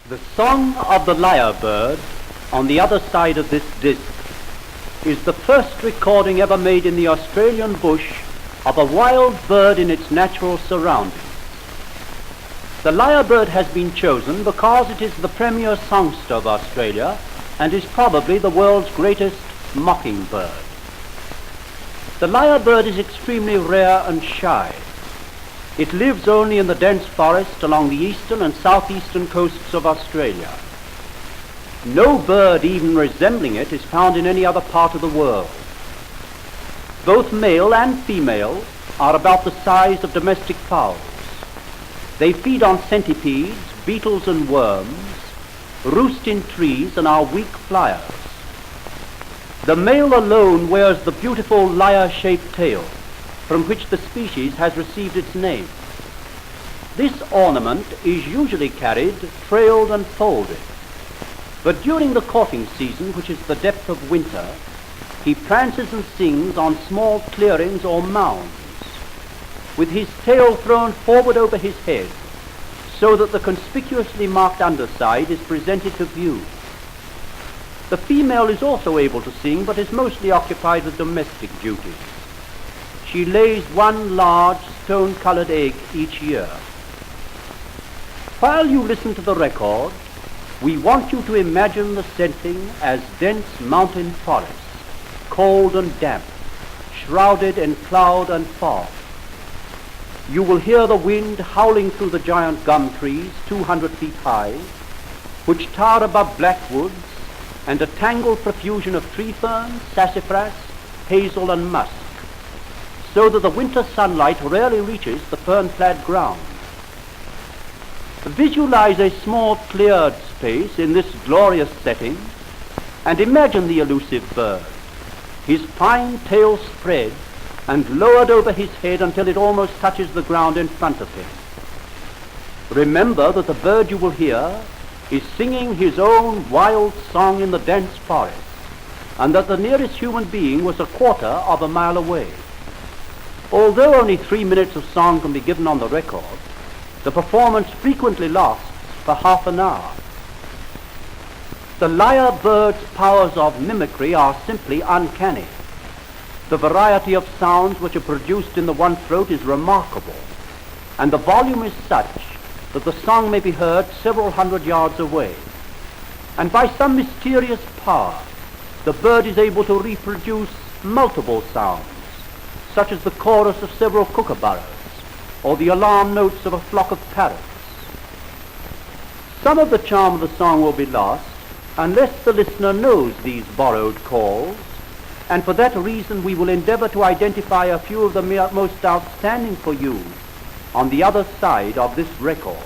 The song of the lyre bird on the other side of this disc is the first recording ever made in the Australian bush of a wild bird in its natural surroundings. The lyre bird has been chosen because it is the premier songster of Australia and is probably the world's greatest mockingbird. The lyre bird is extremely rare and shy. It lives only in the dense forest along the eastern and southeastern coasts of Australia. No bird even resembling it is found in any other part of the world. Both male and female are about the size of domestic fowls. They feed on centipedes, beetles and worms, roost in trees and are weak flyers. The male alone wears the beautiful lyre-shaped tail, from which the species has received its name. This ornament is usually carried trailed and folded, but during the courting season, which is the depth of winter, he prances and sings on small clearings or mounds, with his tail thrown forward over his head, so that the conspicuously marked underside is presented to view. The female is also able to sing, but is mostly occupied with domestic duties. She lays one large stone-colored egg each year. While you listen to the record, we want you to imagine the setting as dense mountain forests, cold and damp, shrouded in cloud and fog. You will hear the wind howling through the giant gum trees 200 feet high, which tower above blackwoods, and a tangled profusion of tree ferns, sassafras, hazel and musk, so that the winter sunlight rarely reaches the fern-clad ground. Visualize a small cleared space in this glorious setting and imagine the elusive bird, his fine tail spread and lowered over his head until it almost touches the ground in front of him. Remember that the bird you will hear is singing his own wild song in the dense forest, and that the nearest human being was a quarter of a mile away. Although only 3 minutes of song can be given on the record, the performance frequently lasts for half an hour. The lyre bird's powers of mimicry are simply uncanny. The variety of sounds which are produced in the one throat is remarkable, and the volume is such that the song may be heard several hundred yards away. And by some mysterious power, the bird is able to reproduce multiple sounds, such as the chorus of several kookaburras, or the alarm notes of a flock of parrots. Some of the charm of the song will be lost unless the listener knows these borrowed calls, and for that reason we will endeavor to identify a few of the most outstanding for you on the other side of this record.